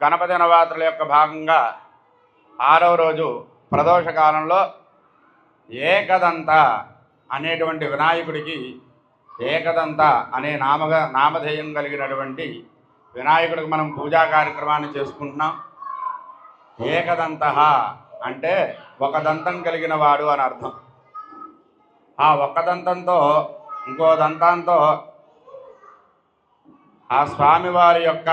గణపతి నవరాత్రుల యొక్క భాగంగా 6వ రోజు ప్రదోష కాలంలో ఏకదంత అనేటువంటి వినాయకుడికి ఏకదంత అనే నామధేయం కలిగినటువంటి వినాయకుడికి మనం పూజా కార్యక్రమాన్ని చేసుకుంటున్నాం. ఏకదంత అంటే ఒక దంతం కలిగిన వాడు అని అర్థం. ఆ ఒక్క దంతంతో ఇంకో దంతంతో ఆ స్వామివారి యొక్క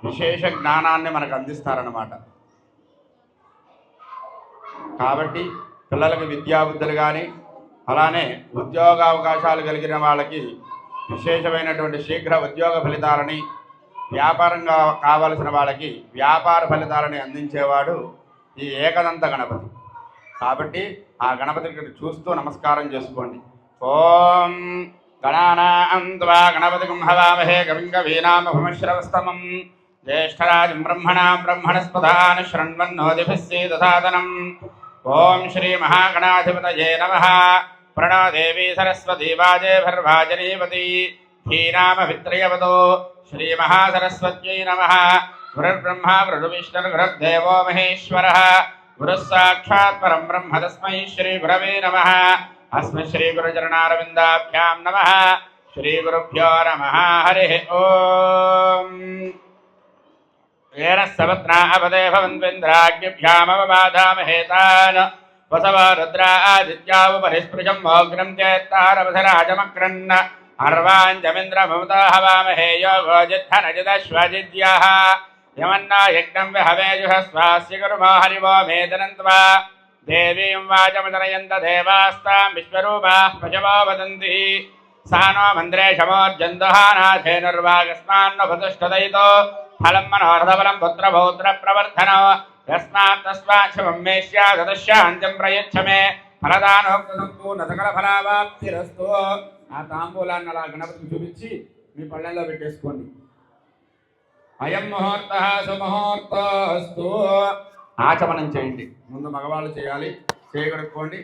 విశేష జ్ఞానాన్ని మనకు అందిస్తారన్నమాట. కాబట్టి పిల్లలకి విద్యాబుద్ధులు కానీ అలానే ఉద్యోగ అవకాశాలు కలిగిన వాళ్ళకి విశేషమైనటువంటి శీఘ్ర ఉద్యోగ ఫలితాలని, వ్యాపారంగా కావలసిన వాళ్ళకి వ్యాపార ఫలితాలని అందించేవాడు ఈ ఏకదంత గణపతి. కాబట్టి ఆ గణపతికి చూస్తూ నమస్కారం చేసుకోండి. ఓం గణానాం త్వా గణపతిం హవామహే కవిం కవీనాముపమశ్రవస్తమం జ్యేష్ఠరాజం బ్రహ్మణాం బ్రహ్మణస్పదాన్ శృణ్వన్నోతిభిः सीदसादनम्. ఓం శ్రీ మహాగణాధిపతయే నమః. ప్రణో దేవీ సరస్వతీ వాజేభిర్వాజనీవతి ధీనామభిత్రయవతో శ్రీ మహాసరస్వత్యై నమః. గురుర్బ్రహ్మ గురుర్విష్ణుర్గురుర్దేవో మహేశ్వరः. గురుः సాక్షాత్ పరం బ్రహ్మ తస్మై శ్రీ గురవే నమః. అస్మై శ్రీ గురుచరణారవిందాభ్యాం నమః. శ్రీ గురుభ్యో నమః. హరి ఓం. येन सवत्ना अपदे भवन्विन्द्राग्निभ्यामवबाधामहेतान् वसवो रुद्रा आदित्यावपरिस्पृशं मोग्नं चेत्तारवसराजमक्रन् अर्वाञ्जमिन्द्रममुता हवामहे योगो जिद्धनजिदश्वजिद्यः यमन्ना यज्ञं विहवेजुहस्वास्य गुरुमो हरिवो मेदनन्त्वा देवीं वाचमजनयन्त देवास्तां विश्वरूपाः पशवो वदन्ति सा नो मन्द्रे शमोर्जन्तुहानाथेनुर्वागस्मान्नभुतुष्टदयितो फलं मनोरथबलं पुत्रपौत्र प्रवर्धनो यस्मात् तस्मात् शुभं मे स्यादशान्त्यं प्रयच्छ मे फलदानोक्तसम्पूर्ण सकलफलावाप्तिरस्तु. ఆ తాంబూలాన్ని అలా గణపతికి చూపించి మీ పళ్ళెల్లో పెట్టేసుకోండి. అయం ముహూర్త సుముహూర్తస్తు. ఆచమనం చేయండి. ముందు మగవాళ్ళు చేయాలి. చేయగడుక్కోండి.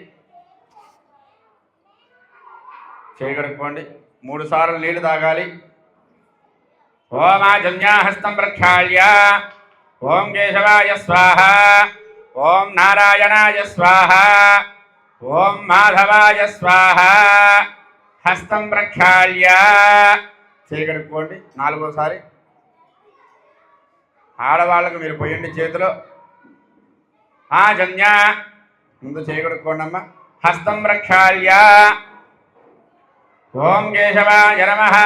3 సార్లు నీళ్లు తాగాలి. ఓం ఆజన్యాహస్తం ప్రక్షాళ్య ఓం కేశవాయ స్వాహ ఓం నారాయణాయ స్వాహ ఓం మాధవాయ స్వాహ. హస్తం ప్రక్షాళ్య చేయగడుక్కోండి. 4వసారి ఆడవాళ్ళకు మీరు పోయండి చేతిలో. ఆజన్య ముందు చేయగడుక్కోండి అమ్మ. హస్తం ప్రక్షాళ్య ఓం కేశవాయ నమః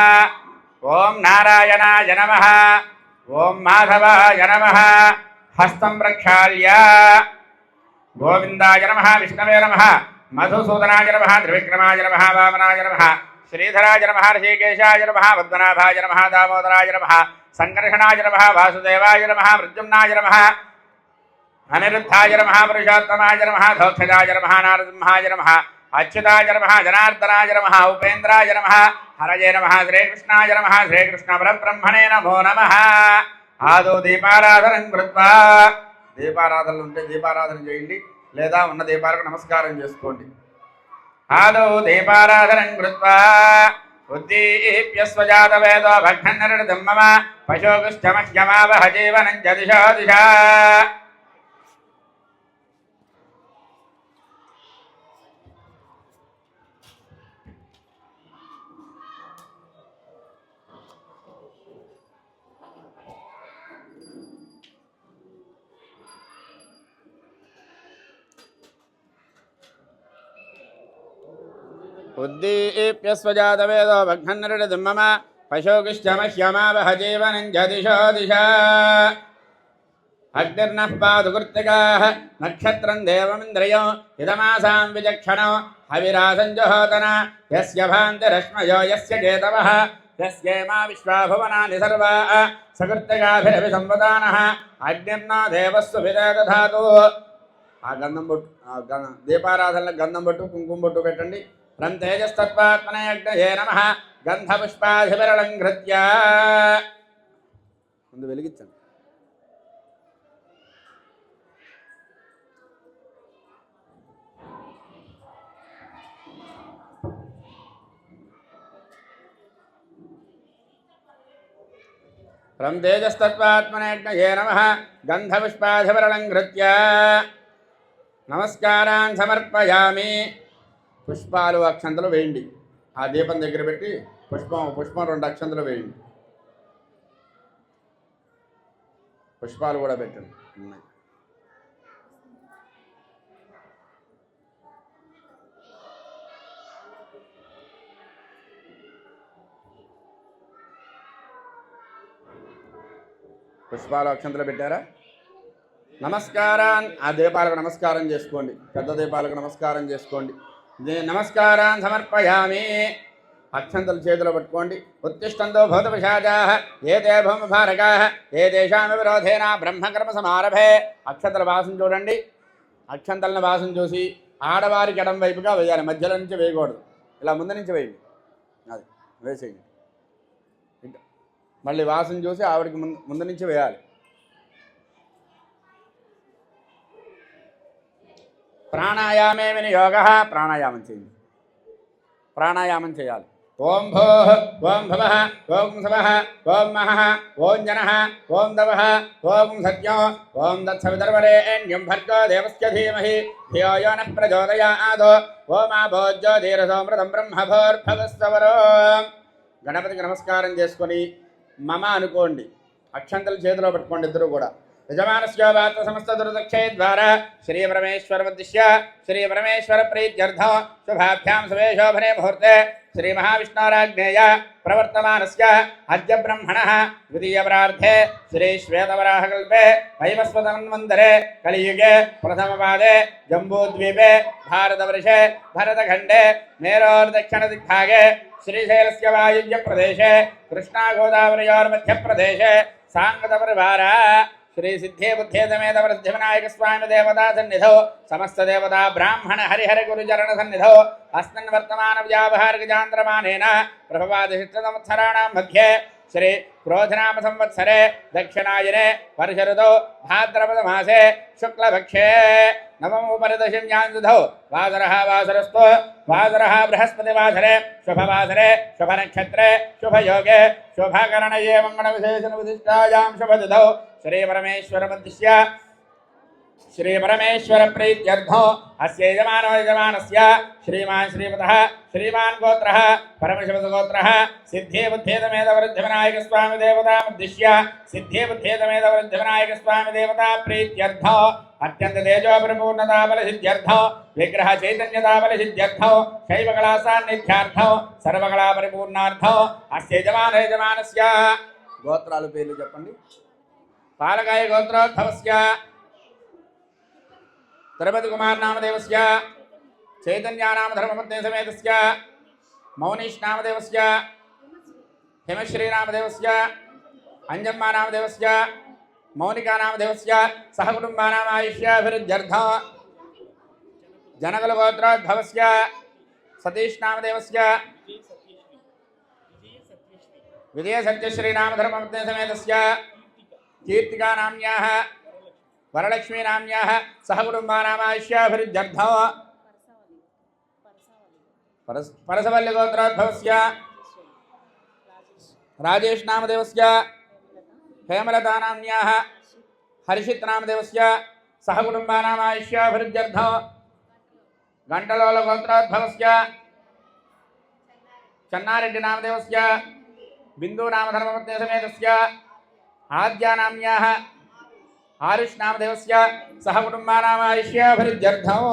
ఓం నారాయణాయ నమః ఓం మాధవాయ నమః. హస్తం ప్రక్షాళ్య గోవిందాయ నమః విష్ణవే నమః మధుసూదనాయ నమః త్రివిక్రమాయ నమః వామనాయ నమః శ్రీధరాయ నమః ఋషికేశాయ నమః పద్మనాభాయ నమః దామోదరాయ నమః సంకర్షణాయ నమః వాసుదేవాయ నమః మృత్యుంజయాయ నమః అనిరుద్ధాయ నమః పురుషోత్తమాయ నమః దోక్షజాయ నమః నారసింహాయ నమః అచ్యుతాయ నమః జనార్దనాయ నమః ఉపేంద్రాయ నమః హరయే నమః శ్రీకృష్ణాయ నమః శ్రీకృష్ణ పరబ్రహ్మణే నమో నమః. ఆదో దీపారాధనం కృత్వా, దీపారాధనలు ఉంటే దీపారాధన చేయండి, లేదా ఉన్న దీపాలకు నమస్కారం చేసుకోండి. ఆదో దీపారాధనం కృత్వా ఉద్దీప్య స్వజాత వేదో భగ్నన్నరుడిదం మమ పశోగుశ్చమహ్యమావహ జీవనం చ దిశో దిశా. ఉద్దీప్య స్వజాత వేదో భగ్నన్నరుడిదం మమ పశోగుశ్చమహ్యమావహ జీవనం చ దిశో దిశా. అగ్నిర్నః పాతు కృత్తికాః నక్షత్రం దేవమింద్రియం ఇదమాసాం విచక్షణో హవిరాసం జహోతన యస్య భాంతిరశ్మయో యస్య చేతవః యస్యేమా విశ్వాభువనాని సర్వా సకృత్తికాభిరభిసంవదానః అగ్నిర్నో దేవస్సు విదధాతు. ఆ గంధం బొట్టు దీపారాధనలో గంధం బొట్టు కుంకుమ బొట్టు పెట్టండి. రంతేజస్తత్వాత్మనే అగ్నయే నమః గంధపుష్పాధివిరళంఘృత్య. ముందు వెలిగించండి. రం తేజస్తత్వాత్మనేజ్ఞయే నమః గంధపుష్పాధివరణం కృత్య నమస్కారాన్ సమర్పయామి. పుష్పాలు అక్షంతలు వేయండి. ఆ దీపం దగ్గర పెట్టి పుష్పం 2 అక్షంతలు వేయండి. పుష్పాలు కూడా పెట్టండి. పుష్పాలు అక్షంతలు పెట్టారా? నమస్కారాన్ ఆ దీపాలకు నమస్కారం చేసుకోండి. పెద్ద దీపాలకు నమస్కారం చేసుకోండి. నమస్కారాన్ సమర్పయామి. అక్షంతలు చేతిలో పట్టుకోండి. ఉత్తిష్టంతో భూతపిశాచాః ఏతే భూమభారకాః ఏతేషాం విరోధేన బ్రహ్మకర్మ సమారభే. అక్షంతల వాసన చూడండి. అక్షంతలను వాసన చూసి ఆడవారికి ఎడం వైపుగా వేయాలి, మధ్యలో నుంచి వేయకూడదు. ఇలా ముందు నుంచి వేయండి. అది వేసేయండి. మళ్ళీ వాసన చూసి ఆవిడికి ముందు నుంచి వేయాలి. ప్రాణాయామే వినియోగ. ప్రాణాయామం చేయండి. ప్రాణాయామం చేయాలి. ఓం భోః ఓం భవః ఓం సవః ఓం మహః ఓం జనః ఓం దవః ఓం సత్యో ఓం తత్సవితుర్వరేణ్యం భర్గో దేవస్య ధీమహి ధియో యో నః ప్రచోదయాత్ ఓం ఆభోజ్యోతిరసోమృతం బ్రహ్మభోర్భవస్వరో. గణపతికి నమస్కారం చేసుకొని మమ అనుకోండి. అక్షంతలు చేతిలో పెట్టుకోండి ఇద్దరు కూడా. యజమానస్యోవాత్మ సమస్త దుర్దక్షే ద్వారా శ్రీపరమేశ్వరముద్దిశ్య శ్రీపరమేశ్వర ప్రీత్యర్థం శుభాభ్యాం శుభేశోభనే ముహూర్తే శ్రీ మహావిష్ణోరాజ్ఞేయ ప్రవర్తమానస్య అద్య బ్రహ్మణః ద్వితీయపరార్థే శ్రీ శ్వేతవరాహకల్పే వైవస్వతన్వంతరే కలియుగే ప్రథమపాదే జంబూద్వీపే భారతవర్షే భరతఖండే మేరోర్దక్షిణదిగ్भागे श्रीशैलस्य वायुव्य प्रदेशे कृष्णा गोदावरयोर्मध्य प्रदेशे सांगतपरिवार श्री सिद्धे बुद्धे समेत वृद्धिविनायक स्वामी देवता सन्निधौ समस्त देवता ब्राह्मण हरिहर गुरुचरण सन्निधौ अस्मिन् वर्तमान व्यावहारिकजान्द्रमानेन प्रभवादिशिष्टसंवत्सराणां मध्ये श्री क्रोधनाम संवत्सरे दक्षिणायने वर्ष ऋतौ भाद्रपद मासे शुक्लपक्षे नवमोपरिदशम्यां वासरः वासरस्तु वासरः बृहस्पतिवासरे शुभवासरे शुभनक्षत्रे शुभयोगे शुभकरणये मङ्गलविशेषणविशिष्टायां शुभतिथौ श्रीपरमेश्वरमुद्दिश्य श्रीपरमेश्वर प्रीत्यर्थो अस्य यजमानस्य श्रीमान् श्रीपतः श्रीमान् गोत्रः परमशिवसगोत्रः सिद्धे बुद्धे समेत वृद्धिविनायक स्वामी देवतामुद्दिश्य सिद्धे बुद्धे समेत वृद्धिविनायक स्वामी देवता प्रीत्यर्थो अत्यंत तेजो परिपूर्णता बल सिद्ध्यर्थो विग्रह चैतन्यता बल सिद्ध्यर्थो शैवकला सान्निध्यार्थो सर्वकला परिपूर्णार्थो अस्य यजमानस्य गोत्रालु पेर्लु चेप्पंడి. पालकाय गोत्रोद्भवस्य तिरुपति कुमार नामदेवस्य चैतन्यानाम धर्मपत्नी समेतस्य मौनीश नामदेवस्य हिमश्री नामदेवस्य अंजम्मा नामदेवस्य मौनिका नामदेवस्य सहकुटुम्बानां आयुष्याभिवृद्ध्यर्थं जनकलगोत्रोद्भवस्य सतीश नामदेवस्य विजय सत्यश्री नाम धर्मपत्नी समेतस्य कीर्तिका नाम्याः वरलक्ष्मी नाम्याः सहकुटुम्बानां आयुष्याभिवृद्ध्यर्थं परसवल्ली गोत्रोद्भवस्य राजेश नामदेवस्य हेमलता नाम्याः हर्षित नामदेवस्य सहकुटुम्बानां आयुष्याभिवृद्ध्यर्थं गंटलोल गोत्रोद्भवस्य चन्नारेड्डी नामदेवस्य बिंदु नाम धर्मपत्नी समेतस्य आद्या नाम्याः आरुष नामदेवस्य सहकुटुम्बानां आयुष्याभिवृद्ध्यर्थं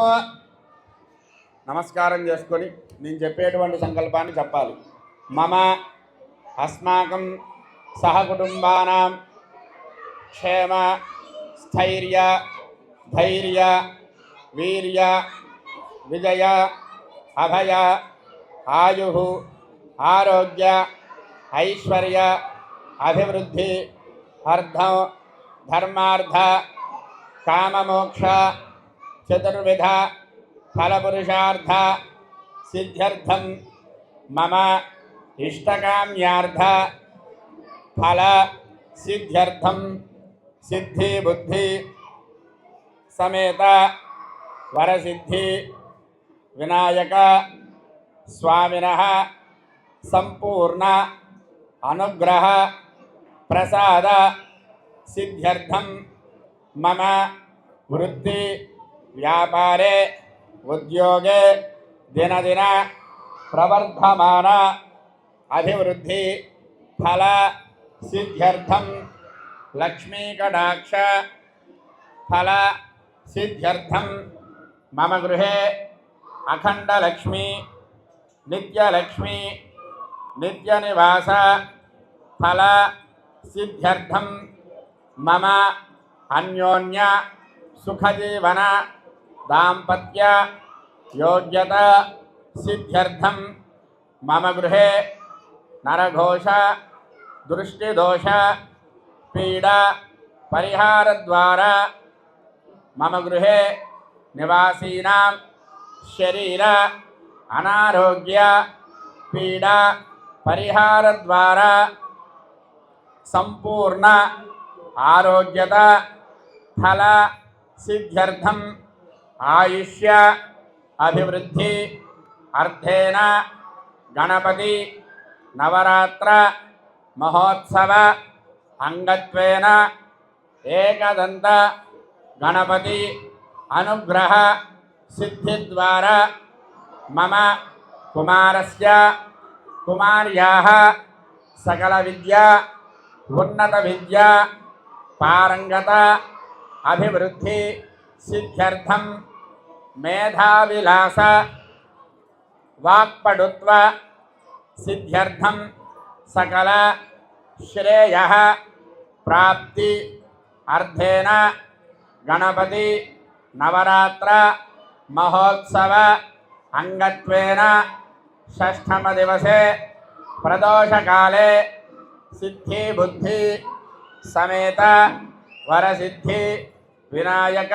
నమస్కారం చేసుకొని నేను చెప్పేటువంటి సంకల్పాన్ని చెప్పాలి. మమ అస్మాకం సహకుటుంబానాం క్షేమ స్థైర్య ధైర్య వీర్య విజయ అభయ ఆయు ఆరోగ్య ఐశ్వర్య అభివృద్ధి అర్థం ధర్మార్థ కామమోక్ష చతుర్విధ फलपुरुषार्थ सिद्ध्यर्थं मम इष्टकाम्यार्थ फल सिद्ध्यर्थं सिद्धि बुद्धि समेत वरसिद्धि विनायक स्वामिनः संपूर्ण अनुग्रह प्रसाद सिद्ध्यर्थं मम वृत्ति व्यापारे उद्योगे दिनदिन प्रवर्धमान अभिवृद्धि फल सिद्ध्यर्थं लक्ष्मी कटाक्ष फल सिद्ध्यर्थं मम गृहे अखंड लक्ष्मी नित्यलक्ष्मी नित्यनिवास फल सिद्ध्यर्थं मम अन्योन्य सुखजीवन दाम्पत्य योग्यता सिद्ध्यर्थं मम गृहे नरघोष दृष्टिदोष पीड़ा परिहार द्वारा मम गृहे निवासीनां शरीर अनारोग्य पीड़ा परिहार द्वारा संपूर्ण आरोग्यता फल सिद्ध्यर्थं आयुष्य अभिवृद्धि अर्थेन गणपति नवरात्र महोत्सव अंगत्वेन एकदंत गणपति अनुग्रह सिद्धि द्वारा मम कुमारस्य कुमार्याः सकल विद्या उन्नत विद्या पारंगत अभिवृद्धि सिद्ध्यर्थं मेधाविलास वाक्पटुत्व सिद्ध्यर्थं सकल श्रेयः प्राप्ति अर्थेन गणपति नवरात्र महोत्सव अंगत्वेन षष्ठम दिवसे प्रदोष काले सिद्धि बुद्धि समेत वरसिद्धि विनायक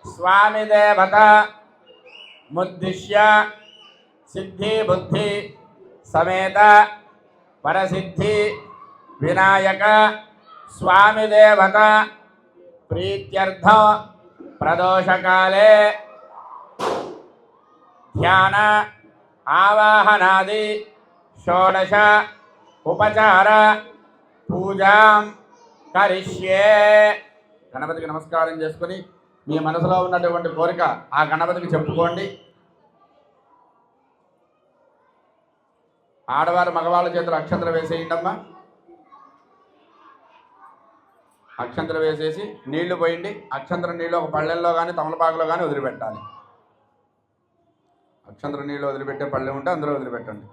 स्वामी देवता मुद्दिश्य सिद्धि बुद्धि समेत वरसिद्धि विनायक स्वामी देवता प्रीत्यर्थ प्रदोष काले ध्यान आवाहनादि षोडश उपचार पूजा करिष्ये गणपति की नमस्कार చేసుకొని మీ మనసులో ఉన్నటువంటి కోరిక ఆ గణపతికి చెప్పుకోండి. ఆడవారు మగవాళ్ళ చేతులు అక్షంతలు వేసేయండమ్మా. అక్షంతలు వేసేసి నీళ్లు పోయండి. అక్షంతర నీళ్ళు ఒక పళ్ళెల్లో కానీ తమలపాకులో కానీ వదిలిపెట్టాలి. అక్షంతర నీళ్ళు వదిలిపెట్టే పళ్ళెం ఉంటే అందులో వదిలిపెట్టండి.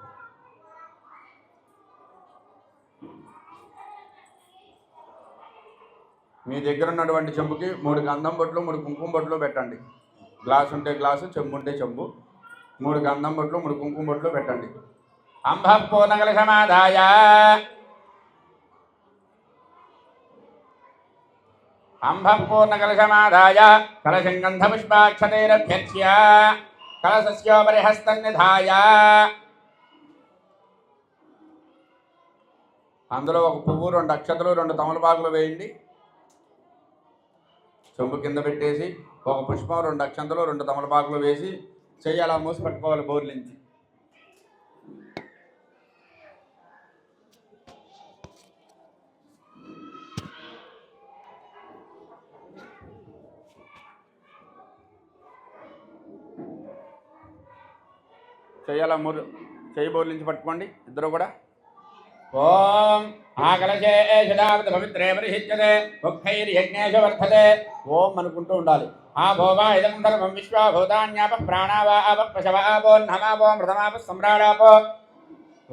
మీ దగ్గర ఉన్నటువంటి చెంబుకి 3 గంధం బొట్లు 3 కుంకుమ బొట్లు పెట్టండి. గ్లాస్ ఉంటే గ్లాసు, చెంబు ఉంటే చెంబు. 3 గంధం బొట్లు 3 కుంకుమ బొట్లు పెట్టండి. అంబ పూర్ణకలశమాదాయ అంబ పూర్ణకలశమాదాయ కలశం గంధపుష్పాక్షతైరభ్యర్చ్య కలశస్యోపరి హస్తన్నిధాయ అందులో ఒక పువ్వు 2 అక్షతలు 2 తమలపాకులు వేయండి. చెంబు కింద పెట్టేసి ఒక పుష్పం 2 అక్షంతలు 2 తమలపాకులు వేసి చెయ్యి అలా మూసి పట్టుకోవాలి బోర్లించి. చెయ్యి అలా చెయ్యి బోర్లించి పట్టుకోండి ఇద్దరు కూడా. ఓం ఆకలశే శదావత పవిత్రే పరిహిత్యతే ముఖైర్యజ్ఞేష వర్ధతే ఓం అనుకుంటూ ఉండాలి. ఆ భోవా ఇదం ధర్మం విశ్వభూతాన్యాప ప్రాణావా ఆప పశవ ఆపో నమాపో మృతమాప సమ్రాడాపో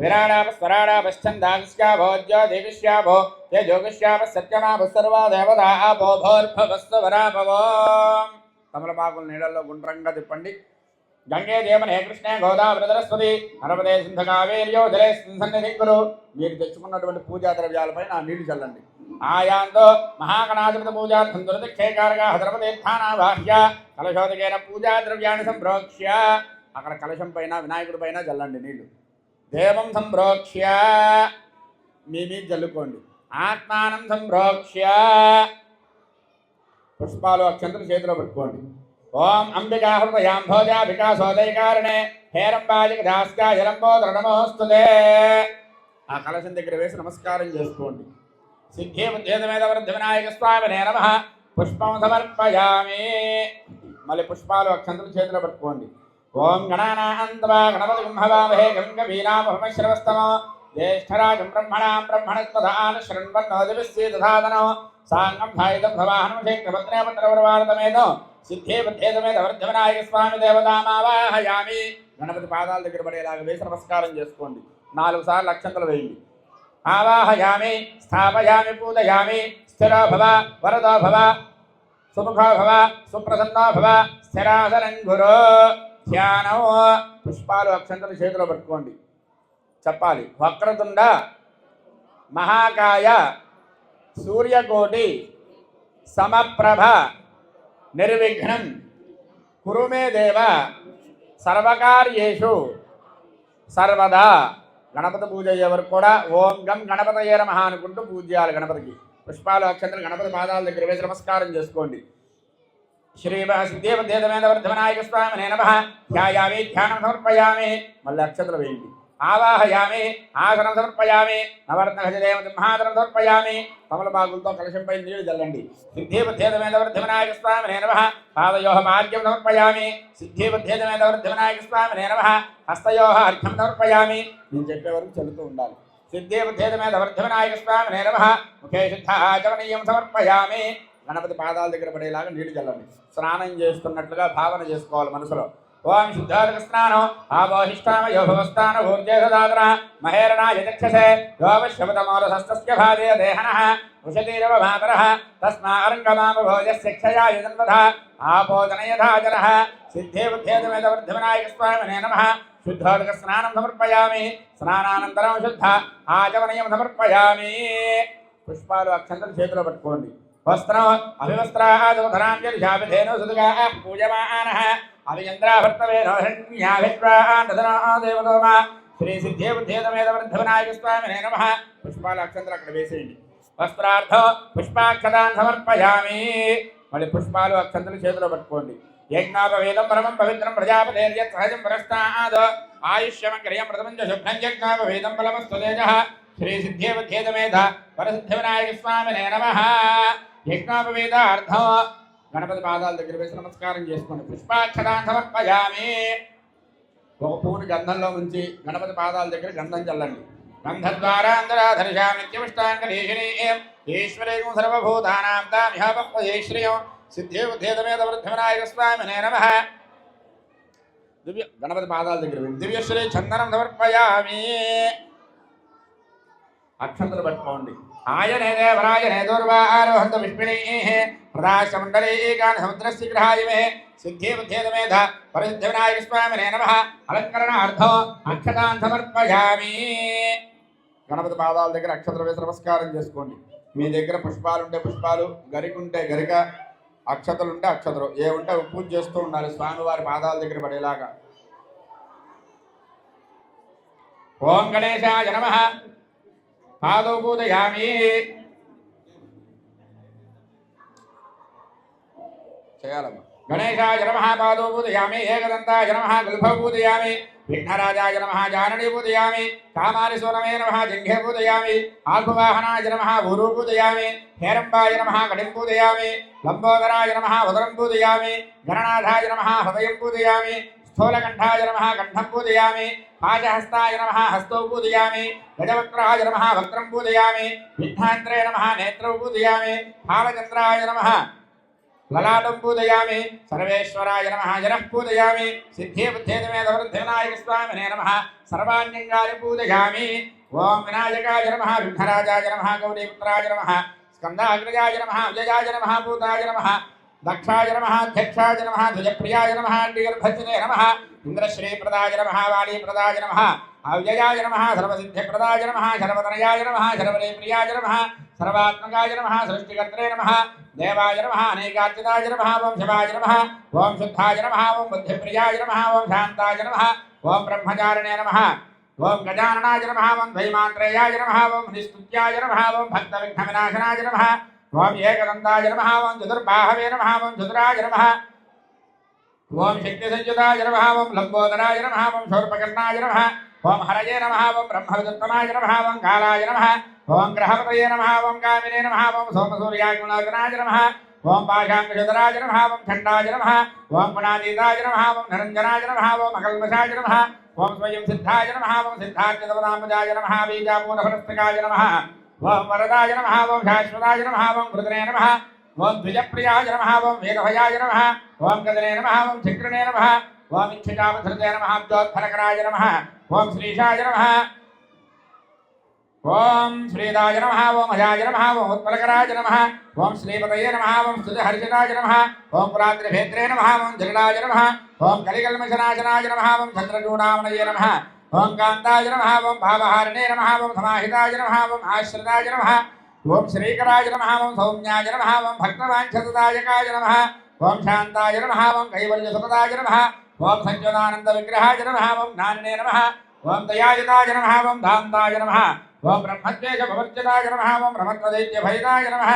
విరాడాప స్వరాడాపశ్చందాగిష్యాభో జ్యోతిగిష్యాభో తేజోగిష్యాప సత్యమాప సర్వా దేవతా ఆపో భోర్భవస్వరాపవో. తమలపాకులు నీళ్ళల్లో గుండ్రంగా తిప్పండి. గంగే దేవనే కృష్ణే గోదావరి సరస్వతి నర్మదే సింధు కావేర్యో జలే సన్నిధింకులు. మీరు తెచ్చుకున్నటువంటి పూజా ద్రవ్యాలపై నా నీళ్లు చల్లండి. ఆయాంతో మహాగణాధిపతి పూజార్థం దురదక్షేకారగా హద్రపతీర్థానావాహ్య కలశోదకేన పూజా ద్రవ్యాన్ని సంప్రోక్ష్య. అక్కడ కలశం పైన వినాయకుడి పైన చల్లండి నీళ్లు. దేవం సంప్రోక్ష్య మీ మీద జల్లుకోండి. ఆత్మానం సంప్రోక్ష్య పుష్పాలు అక్షంతలు చేతిలో పెట్టుకోండి. ఓం అంబికా హృదయాంభోజా వికాసోదయకారణే హేరంబాజికాస్కాయలంబోదర నమోస్తుతే. ఆ కలశం దగ్గర వేసి నమస్కారం చేసుకోండి. సిద్ధి బుద్ధిదమేద వృద్ధి వినాయక స్వామినే నమః పుష్పం సమర్పయామి. మళ్ళీ పుష్పాలు అక్షంతలు చేతిలో పట్టుకోండి. ఓం గణానాన్వా గణపతి కుంభవామహే గంగవీనామహమశ్రవస్తమో జ్యేష్ఠరాజం బ్రహ్మణాం బ్రహ్మణస్పదాన శృణ్వన్నోదివిశ్వేదధాతనో సాంగం ధాయితం భవాహనం శేఖరభద్రేపత్రవర్వారతమేదో సిద్ధే బుద్ధేదమేద వృద్ధి వినాయక స్వామి దేవతామావాహయామి. గణపతి పాదాల దగ్గర పడేలాగా వేసి నమస్కారం చేసుకోండి. 4 సార్లు అక్షంతలు వేయండి. ఆవాహయామి స్థాపయామి పూజయామి. స్థిరో భవ వరదో భవ సుముఖో భవ సుప్రసన్నో భవ స్థిరాసనం గురు. ధ్యానం. పుష్పాలు అక్షంతలు చేతిలో పట్టుకోండి. చెప్పాలి. వక్రతుండ మహాకాయ సూర్యకోటి సమప్రభ నిర్విఘ్నం కురు మే దేవ సర్వకార్యేషు సర్వదా. గణపతి పూజ అయ్యే వరకు కూడా ఓం గం గణపతయే నమః అనుకుంటూ పూజ చేయాలి. గణపతికి పుష్పాలు అక్షంతలు గణపతి పాదాల దగ్గర వేసి నమస్కారం చేసుకోండి. శ్రీ సిద్ధేదేవేంద్ర వర్ధవినాయక స్వామినే నమః ధ్యాయామి ధ్యానం సమర్పయామి. మళ్ళీ అక్షంతలు వేయండి. ఆవాహయామి ఆసనం సమర్పయామి. నవరత్నదేవ సింహాసనం సమర్పయామి. కమలబాగులతో కలశంపై నీళ్లు చల్లండి. సిద్ధిబుద్ధేదమేద వృద్ధివినాయక స్వామినే నమః పాదయోః పాద్యం సమర్పయామి. సిద్ధిబుద్ధేదమేద వృద్ధివినాయక స్వామినే నమః హస్తయోః అర్ఘ్యం సమర్పయామి. నేను చెప్పే వరకు చదువుతూ ఉండాలి. సిద్ధిబుద్ధేదమేద వృద్ధివినాయక స్వామినే నమః ముఖే శుద్ధాచమనీయం సమర్పయామి. గణపతి పాదాల దగ్గర పడేలాగా నీళ్లు చల్లండి. స్నానం చేస్తున్నట్లుగా భావన చేసుకోవాలి మనసులో. ఓం శుద్ధార్ఘ స్నానం ఆవోహిష్టామయో భవస్థాన ఊర్జేదాదర మహేరణాయ చక్షసే యోవశ్యవతమోరసస్తస్య భాదే దేహనః వృషతీరవ మాతరః తస్మారంగమామభోజస్య క్షయాయ జన్మధ ఆపోదనయధాజనః. సిద్ధే బుద్ధేదమేద వృద్ధివినాయక స్వామినే నమః శుద్ధార్ఘ స్నానం సమర్పయామి. స్నానానంతరం శుద్ధ ఆచమనీయం సమర్పయామి. పుష్పాలు అక్షంతలు చేతిలో పట్టుకోండి. వస్త్రం అభివస్త్రాధనాంజలిషాభిధేనో సుదుగా పూజమానః అభిచంద్రాభర్తవేనో హిరణ్యాభిష్వాదనా దేవతోమా. శ్రీ సిద్ధే బుద్ధేదమేద వృద్ధివినాయక స్వామినే నమః. పుష్పాలు అక్షంతలు అక్కడ వేసేయండి. వస్త్రార్థం పుష్పాక్షతాన్ సమర్పయామి. మళ్ళీ పుష్పాలు అక్షంతలు చేతిలో పట్టుకోండి. యజ్ఞాపవేదం పరమం పవిత్రం ప్రజాపతేర్యత్ సహజం పురస్తాద్ ఆయుష్యమగ్రయం ప్రథమం చ శుభ్రం యజ్ఞాపవేదం ఫలమస్తు తేజః. శ్రీ సిద్ధే బుద్ధేదమేద వరసిద్ధివినాయక స్వామినే నమః. యజ్ఞాపవేదార్థం గణపతి పాదాల దగ్గర వేసి నమస్కారం చేసుకోండి. పుష్పాక్షతాన్ సమర్పయామి. ఒక పూని గంధంలో ఉంచి గణపతి పాదాల దగ్గర గంధం చల్లండి. గంధద్వారాంతరాధర్షాం నిత్యమిష్టాంగలీషిణీం ఈశ్వరేయం సర్వభూతానాం తామిహాపక్వయేశ్రియం. సిద్ధే బుద్ధేదమేద వృద్ధివినాయక స్వామినే నమః. గణపతి పాదాల దగ్గర దివ్యశ్రీ చందనం సమర్పయామి. అక్షంతలు పట్టుకోండి. ఆయనే దేవరాయనే దూర్వారోహంత విష్ణునీః ప్రదాశమండలీకాన్ సముద్రస్య గ్రహాయమే. సిద్ధే బుద్ధేదమేధ వరసిద్ధివినాయక స్వామినే నమః. అలంకరణార్థం అక్షతాన్ సమర్పయామి. గణపతి పాదాల దగ్గర అక్షతలు వేసి నమస్కారం చేసుకోండి. మీ దగ్గర పుష్పాలుంటే పుష్పాలు, గరికుంటే గరిక, అక్షతలుంటే అక్షతలు, ఏ ఉంటే పూజ చేస్తూ ఉండాలి స్వామివారి పాదాల దగ్గర పడేలాగా. ఓం గణేశాయ నమః పాదౌ పూజయామి. చేయాలమ్మా. గణేశాయ నమః పాదౌ పూజయామి. ఏకదంతాయ నమః గుల్ఫౌ పూజయామి. విఘ్నరాజాయ నమః జాననీ పూజయామి. కామారి సోనమే నమః జంఘే పూజయామి. ఆకువాహనాయ నమః ఊరు పూజయామి. హేరంబాయ నమః కటిం పూజయామి. లంబోదరాయ నమః ఉదరం పూజయామి. గణనాథాయ నమః హృదయం పూజయామి. స్థూలకంఠాయ నమః కంఠం పూజయామి. పాశహస్తాయ నమః హస్తౌ పూజయామి. గజవక్రాయ నమః వక్త్రం పూజయామి. విఘ్నాంత్రే నమః నేత్రౌ పూజయామి. భావచంద్రాయ నమః లలాటం పూజయామి. సర్వేశ్వరాయ నమః జనః పూజయామి. సిద్ధే బుద్ధేదమేద వృద్ధివినాయక స్వామినే నమః సర్వాణ్యంగాని పూజయామి. ఓం వినాయకాయ నమః విఘ్నరాజాయ నమః గౌరీపుత్రాయ నమః స్కందాగ్రజాయ నమః విజయాయ నమః భూతాయ నమః దక్షాయ నమః అధ్యక్షాయ నమః ధ్వజప్రియాయ నమః అండిగర్భజనే నమః ఇంద్రశ్రీప్రదాయ నమః వాణీప్రదాయ నమః అవ్యయాయ నమః సర్వసిద్ధిప్రదాయ నమః శరవతనయాయ నమః శరవరీప్రియాయ నమః సర్వాత్మకాయ నమః సృష్టికర్త్రే నమః దేవాయ నమః అనేకార్చితాయ నమః ఓం శివాయ నమః ఓం శుద్ధాయ నమః ఓం బుద్ధిప్రియాయ నమః ఓం శాంతాయ నమః ఓం బ్రహ్మచారిణే నమః ఓం గజాననాయ నమః ఓం ద్వైమాత్రేయాయ నమః ఓం నిస్తుత్యాయ నమః ఓం భక్తవిఘ్నవినాశనాయ నమః ఓం ఏకదంతాయ నమః ఓం చతుర్బాహవే నమః ఓం చతురాయ నమః ఓం శక్తిసంయుతాయ నమః ఓం లంబోదరాయ నమః ఓం శూర్పకర్ణాయ నమః ఓం హరయే నమః ఓం బ్రహ్మవిదుత్తమాయ నమః ఓం కాలాయ నమః ఓం గ్రహపతయే నమః ఓం కామినే నమః ఓం సోమసూర్యాగ్నిలోచనాయ నమః ఓం పాశాంకుశధరాయ నమః ఓం ఖండాయ నమః ఓం గుణాతీతాయ నమః ఓం నిరంజనాయ నమః ఓం అకల్మషాయ నమః ఓం స్వయం సిద్ధాయ నమః ఓం సిద్ధార్థితపదాంబుజాయ నమః బీజామూలఫలస్తికాయ నమః ఓం వరదాయ నమః ఓం శాశ్వతాయ నమః ఓం కృతనే నమః ఓం ద్విజప్రియాయ నమః ఓం వేదభయాయ నమః ఓం గదనే నమః ఓం చక్రనే నమః ఓం ఇచ్ఛికామధృతే నమః అబ్జోత్ఫలకరాయ నమః ఓం శ్రీశాయ నమః ఓం శ్రీదాయ నమః ఓం అజాయ నమః ఓం ఉత్పలకరాయ నమః ఓం శ్రీపతయే నమః ఓం స్తుతిహర్షితాయ నమః ఓం పురాద్రిభేత్రే నమః ఓం జలడాయ నమః ఓం కలికల్మషనాశనాయ నమః ఓం చంద్రచూడామణయే నమః ఓం కాంతాయ నమః ఓం భావహారిణే నమః ఓం సమాహితాయ నమః ఓం ఆశ్రితాయ నమః ఓం శ్రీకరాయ నమః ఓం సౌమ్యాయ నమః ఓం భక్తవాంఛదాయకాయ నమః ఓం శాంతాయ నమః ఓం కైవల్యసుఖదాయ నమః ఓం సజ్జనానంద విగ్రహాయ నమః ఓం జ్ఞానినే నమః ఓం దయాయుతాయ నమః ఓం ధాంతాయ నమః ఓం బ్రహ్మద్వేష భవర్జితాయ నమః ఓం బ్రహ్మత్వదైత్యభైతాయ నమః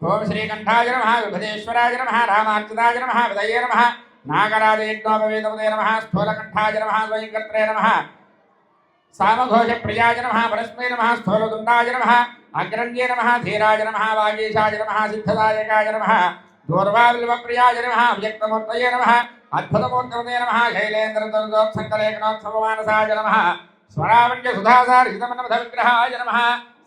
ఓం శ్రీకంఠాయ నమః విభదేశ్వరాయ నమః రామార్చితాయ నమః విదయే నమః నాగరాజయజ్ఞోపవేదముదే నమః స్థూలకంఠాయ నమః స్వయంకర్త్రే నమః సామఘోషప్రియాయ నమః పరస్మై నమః స్థూలదుండాయ నమః అగ్రణ్యే నమః ధీరాయ నమః వాగీశాయ నమః సిద్ధదాయకాయ నమః దూర్వావిల్వప్రియాయ నమః అవ్యక్తమూర్తయే నమః అద్భుతమూర్తయే నమః శైలేంద్రదోత్సంకలేఖనోత్సవమానసాయ నమః స్వరావణ్య సుధాసార్హితమన్మథ విగ్రహాయ నమః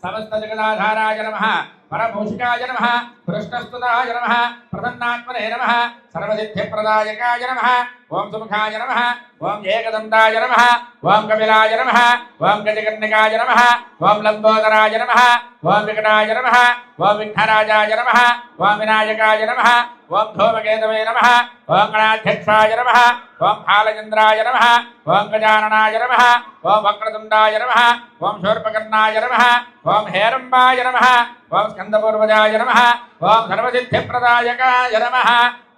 సమస్త జగదాధారాయ నమః పరభూషికాయ నమః కృష్ణస్తుతాయ నమః ప్రసన్నాత్మనే నమః సర్వసిద్ధిప్రదాయకాయ నమః ఓం సుముఖాయ నమః ఓం ఏకదంతాయ నమః ఓం కపిలాయ నమః ఓం గజకర్ణికాయ నమః ఓం లంబోదరాయ నమః ఓం వికటాయ నమః ఓం విఘ్నరాజాయ నమః ఓం వినాయకాయ నమః ఓం ధూమకేతవే నమః ఓం గణాధ్యక్షాయ నమః ఓం బాలచంద్రాయ నమః ఓం గజాననాయ నమః ఓం వక్రతుండాయ నమః ఓం శూర్పకర్ణాయ నమః ఓం హేరంబాయ నమః ఓం స్కందపూర్వజాయ నమః ఓం సర్వసిద్ధిప్రదాయకాయ నమః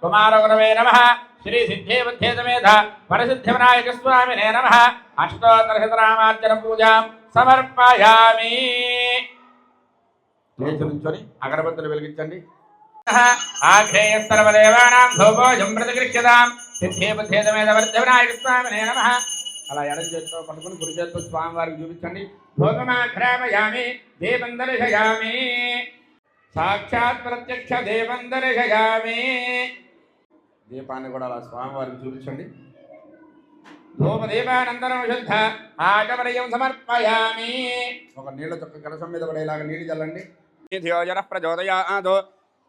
కుమారగురవే నమః శ్రీ సిద్ధేబుద్ధే సమేత వరసిద్ధి వినాయక స్వామినే నమః అష్టోత్తరశతనామార్చన పూజాం సమర్పయామి. లేచి నుంచొని అగరబత్తులు వెలిగించండి. ఆఘ్రేయ సర్వదేవానాం ధూపోజం ప్రతిగృహ్యతాం సిద్ధేబుద్ధే సమేత వరసిద్ధి వినాయక స్వామినే నమః. అలా ఎడం చేతితో పట్టుకుని కుడి చేతితో స్వామివారికి చూపించండి. ధూపమాఘ్రామయామి దీపం దర్శయామి. సాక్షాత్ ప్రత్యక్ష దీపం దర్శయామి. దీపాన్ని కూడా అలా స్వామివారికి చూపించండి. ధూపదీపానంతరం శుద్ధ ఆచమనీయం సమర్పయామి. ఒక నీళ్ళ చొక్క కలశం మీద పడేలాగా నీళ్ళు చల్లండి. ధియోజన ప్రచోదయాదో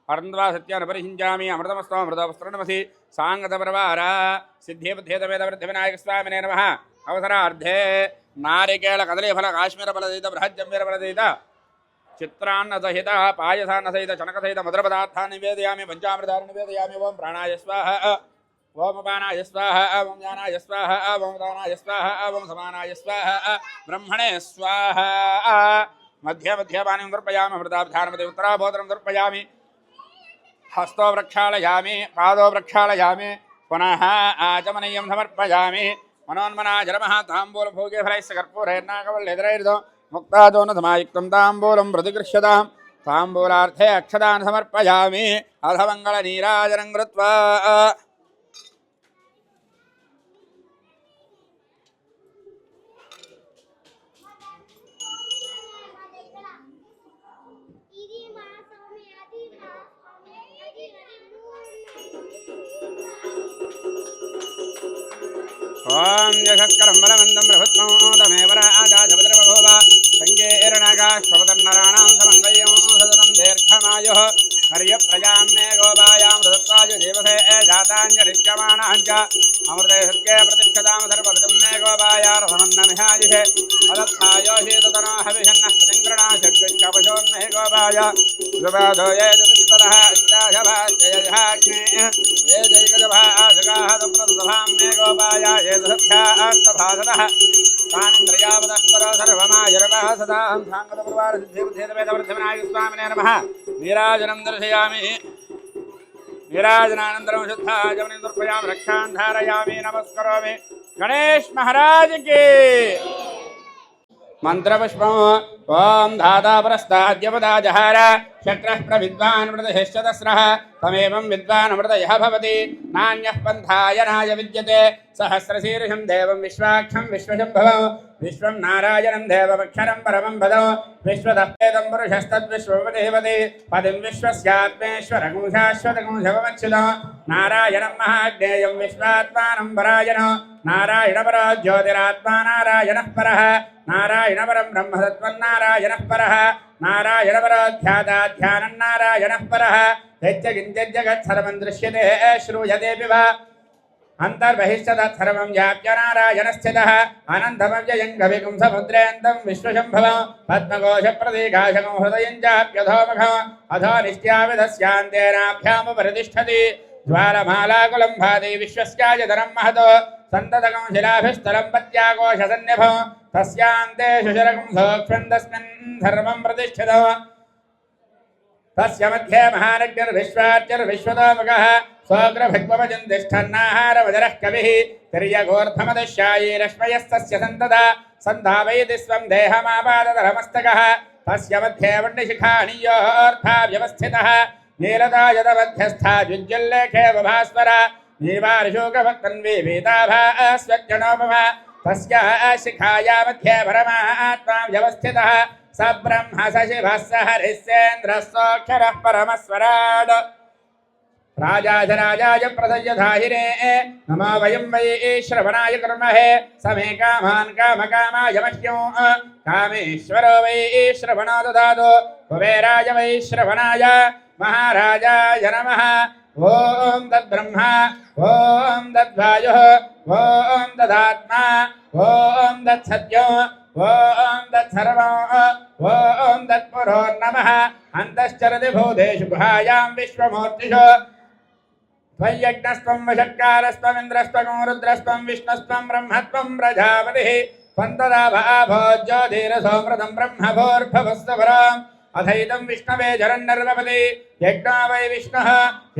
అరుంద్వా సత్యాన్ని పరిహించామి. అమృతమస్తో అమృతవస్త్రనమసి సాంగత ప్రవార సిద్ధిబుద్ధేత వేద వృద్ధి వినాయక స్వామినే నమః. అవసరార్థే నారికేళ కదలీ ఫల కాశ్మీర ఫలదయిత బృహజ్జంబీర ఫలదయిత చిత్రాన్న సహిత పాయసాన్న సహిత చనక సహిత మధుర పదార్థాన్ని నివేదయామి. పంచామృతాన్ని నివేదయామి. ఓం ప్రాణాయ స్వాహ ఓం అపానాయ స్వాహ ఓం జ్ఞానాయ స్వాహ ఓం దానాయ స్వాహ ఓం సమానాయ స్వాహ బ్రహ్మణే స్వాహ. మధ్య మధ్య పానీయం దర్పయామి. అమృతాభిధానమతి ఉత్తరాభోదరం దర్పయామి. హస్తో ప్రక్షాళయామి. పాదో ప్రక్షాళయామి. పునః ఆచమనీయం సమర్పయామి. మనోన్మనాయ నమః. తాంబూలభోగే ఫలైస్య కర్పూరైర్నాకవల్లేదరైర్దో ముక్తాదోన సమాయుక్తం తాంబూలం ప్రతిగృహ్యతాం. తాంబూలార్థే అక్షదాన్ సమర్పయామి. అధమంగళ నీరాజనం కృత్వా ఓం యశస్కరం బలవంతం ప్రభుత్వం తమేవ రాజాధభద్రవభోవ సంగేరణాగాశ్వపతన్నరాణాం సమంగళ్యం సతతం దీర్ఘమాయుః హర్యప్రజాం మే గోపాయాం సదత్వాజ దేవసే జాతాన్యరిష్యమాణాంచ అమృతే సత్యే ప్రతిష్ఠతాం సర్వపదం మే గోపాయార సమన్నమిహాజిషే అదత్తాయోషీతతనో హవిషన్నః ప్రతింగ్రణా షడ్విష్కపశోన్మే గోపాయ సుబాధోయే చతుష్పదః అష్టాశభాశ్చయజహాగ్నే ఏ జైగజభాషగాః తప్రదుసభాం మే గోపాయ ఏ సభ్యాస్తభాసదః తానింద్రయావదః సర్వమాయర్వః సదాహం సాంగతపరివార సిద్ధిబుద్ధేతవేదవృద్ధివినాయక స్వామినే నమః. నీరాజనం దర్శయామి. నీరాజనానంతరం శుద్ధాచమనీయం దర్పయామి. రక్షాన్ ధారయామి. నమస్కరోమి. గణేష్ మహారాజ్ కి మంత్రపుష్పం ఓం ధాతాపరస్తాద్యపదా జహార శక్రః ప్రవిద్వాన్ మృతశశ్చతస్రః తమేవం విద్వాన్ అమృతయః భవతి నాణ్యః పంథాయనాయ విద్యతే సహస్రశీర్షం దేవం విశ్వాక్షం విశ్వశంభవం విశ్వం నారాయణం దేవమక్షరం పరమం పదం విశ్వదప్పేదం పురుషస్తద్విశ్వపదేవతే పదిం విశ్వస్యాత్మేశ్వరగం శాశ్వతగం శవమచ్యుతం నారాయణం మహాజ్ఞేయం విశ్వాత్మానం పరాయణం నారాయణ పరో జ్యోతిరాత్మా నారాయణ పరః నారాయణ పరం బ్రహ్మసత్వన్నారాయణ పరః నారాయణ పరోధ్యాతాధ్యానం నారాయణ పరః యజ్జగింజగత్సర్వం దృశ్యతే శ్రూయతే వా అంతర్బహిశ్చతత్సర్వం వ్యాప్య నారాయణ స్థితః అనంతమవ్యయం గవికం సముద్రేంతం విశ్వశంభవం పద్మకోశప్రదీకాశకం హృదయం చాప్యధోముఖం అధో నిత్యావిధస్యాంతేనాభ్యాముపరితిష్ఠతి జ్వాలమాలాకులం భాతి విశ్వస్యాయతనం మహతో సంతతకం శిలాభిస్థలం పత్యాకోశసన్నిభం తస్యాంతే శుశరకం సూక్ష్మం తస్మిన్ సర్వం ప్రతిష్ఠితం తస్య మధ్యే మహానగ్నిర్విశ్వార్చిర్విశ్వతోముఖః స్వగ్రభగ్వమజంతిష్ఠన్నాహారమజరः కవిः తిర్యగోర్ధమదుష్యాయీ రశ్మయస్తస్య సంతదా సంధావయతి స్వం దేహమాపాదధరమస్తకः తస్య మధ్యే వన్యశిఖానీయోర్ధావ్యవస్థితः నీలదాయతమధ్యస్థా జ్యుజ్జల్లేఖే భాస్వర నీవారిశోకభక్తన్వీ వీతాభాస్వజ్జనోపమ తస్య శిఖాయా మధ్యే పరమాత్మా వ్యవస్థితः స బ్రహ్మ స శివः స హరిశ్చేంద్రः సోక్షరः పరమస్వరాడ్ రాజాధిరాజాయ ప్రసయ్యధాహినే నమో వయం వై శ్రవణాయ కుర్మహే సమే కామాన్ కామకామాయ మహ్యం కామేశ్వరో వై శ్రవణో దదాతు కుబేరాయ వై శ్రవణాయ మహారాజాయ నమః ఓం తద్బ్రహ్మ ఓం తద్వాయుః ఓం తదాత్మా ఓం తత్సత్యం ఓం తత్సర్వం ఓం తత్పురోర్నమః అంతశ్చరతి భూతేషు గుహాయాం విశ్వమూర్తిషు త్వయ్యజ్ఞస్త్వం వషట్కారస్త్వమింద్రస్త్వం రుద్రస్త్వం విష్ణుస్త్వం బ్రహ్మత్వం ప్రజాపతిః త్వం తదా భాభోజ్యోతిరసోమృతం బ్రహ్మభోర్భవస్వరం అథైతం విష్ణవే జరన్నర్వపతి యజ్ఞో వై విష్ణుః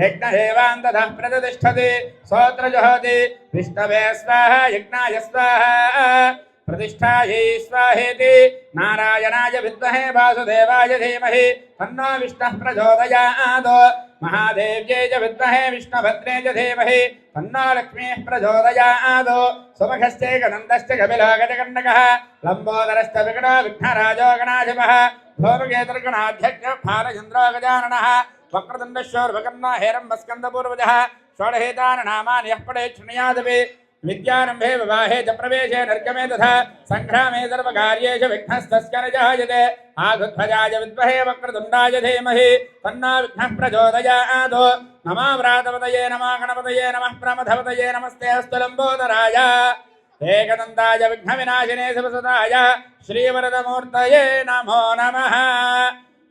యజ్ఞదేవాन्तతః ప్రతిష్ఠతి స్తోత్రజుహోతి విష్ణవే స్వాహా యజ్ఞాయ స్వాహా प्रतिष्ठायै स्वाहेति नारायणाय विद्महे वासुदेवाय धीमहि तन्नो विष्णुः प्रचोदयात् महादेव्यै च विद्महे विष्णुभद्रे च धीमहि तन्नो लक्ष्मीः प्रचोदयात् सुमुखश्चैकदन्तश्च कपिलो गजकण्डकः लम्बोदरश्च विकटो विघ्नराजो गणाधिपः धूमकेतुर्गणाध्यक्षः भालचन्द्रो गजाननः वक्रतुण्डशूर्पकर्णो हेरम्बस्कन्दपूर्वजः षोडशेतानि नामानि यः पठेत् शृणुयादपि विद्यारंभे विवाहे च प्रवेशे निर्गमे तथा संग्रामे सर्वकार्येषु विघ्नस्तस्य न जायते आगुध्वजाय विद्महे वक्रतुण्डाय धीमहि तन्नो विघ्नः प्रचोदयात् नमो व्रातपतये नमो गणपतये नमः प्रमथपतये नमस्ते अस्तु लम्बोदराय एकदन्ताय विघ्नविनाशिने शिवसुताय श्रीवरदमूर्तये नमो नमः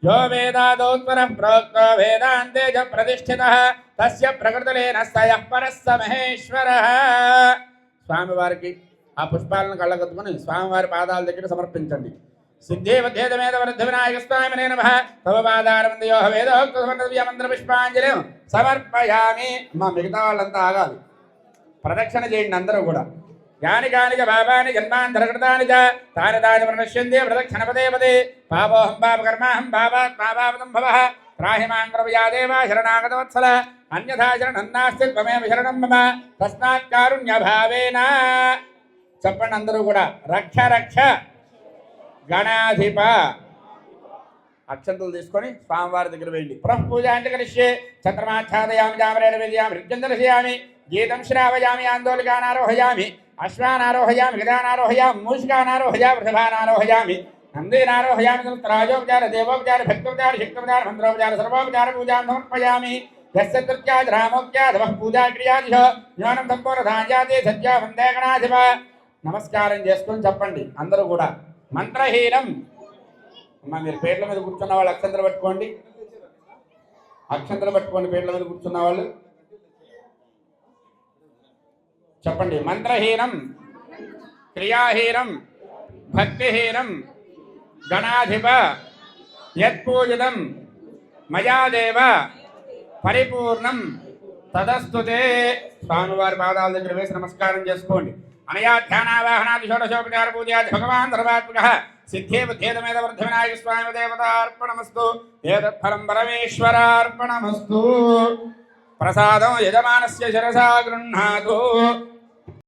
यो वेदादोत्तरः प्रोक्तो वेदान्ते च प्रतिष्ठितः तस्य प्रकृतिलेन सयः परः स महेश्वरः స్వామివారికి ఆ పుష్పాలను కళ్ళగత్తుకొని స్వామివారి పాదాల దగ్గర సమర్పించండి. సిద్ధేవధ్యేతమేత వృద్ధ వినాయక స్వామినే నమః తవ పాదారవిందయోః వేదోక్త సమర్పయ మంత్ర పుష్పాంజలిం సమర్పయామి. అమ్మ మిగతా వాళ్ళంతా ఆగాలి, ప్రదక్షిణ చేయండి అందరూ కూడా. యాని కాని చ పాపాని జన్మాంతరకృతాని చ తాని తాని ప్రణశ్యంతే ప్రదక్షిణ పదే పదే పాపోహం పాపకర్మాహం పాపాత్మా పాపతం భవః త్రాహి మాం కృపయా దేవా శరణాగతవత్సల అన్యథా శరణం నాస్తి త్వమేవ శరణం మమ తస్మాత్ కారుణ్యభావేన. చెప్పండి అందరూ కూడా. రక్ష రక్ష గణాధిప. అక్షంతలు తీసుకొని స్వామివారి దగ్గర వేయండి. పునః పూజాంటి కరిష్యే చంద్రమాచ్ఛాదయామి జామరేణ వేదయామి రుద్యందర్శయామి గీతం శ్రావయామి ఆందోళికానారోహయామి అశ్వానారోహయామి గదానారోహయామి మూషికానారోహయామి వృషభానారోహయామి నందీనారోహయామి రాజోపచార దేవోపచార భక్తోపచార శక్తోపచార మంత్రోపచార సర్వోపచార పూజాం సమర్పయామి. యస్య తృత్యాద్ రామోక్త్యాదవః పూజా క్రియాదిశో జ్ఞానం సంపూర్ణధాన్యాది సత్యా వందే గణాధిప. నమస్కారం చేసుకొని చెప్పండి అందరూ కూడా. మంత్రహీనం. అమ్మ మీరు పేర్ల మీద కూర్చున్న వాళ్ళు అక్షంతలు పట్టుకోండి, అక్షంతలు పట్టుకోండి. పేర్ల మీద కూర్చున్న వాళ్ళు చెప్పండి. మంత్రహీనం, క్రియాహీనం, భక్తిహీనం గణాధిప యత్పూజితం మయాదేవ పరిపూర్ణం తదస్తుతే. స్వామివారి పాదాల దగ్గర వేసి నమస్కారం చేసుకోండి. అనయా ధ్యానావాహనాది షోడశోపచార పూజాది భగవాన్ సర్వాత్మకః సిద్ధే బుద్ధేదమేద వర్ధవినాయక స్వామి దేవతార్పణమస్తు ఏతత్ఫలం పరమేశ్వరార్పణమస్తు ప్రసాదం యజమానస్య శిరసా గృహ్ణాతు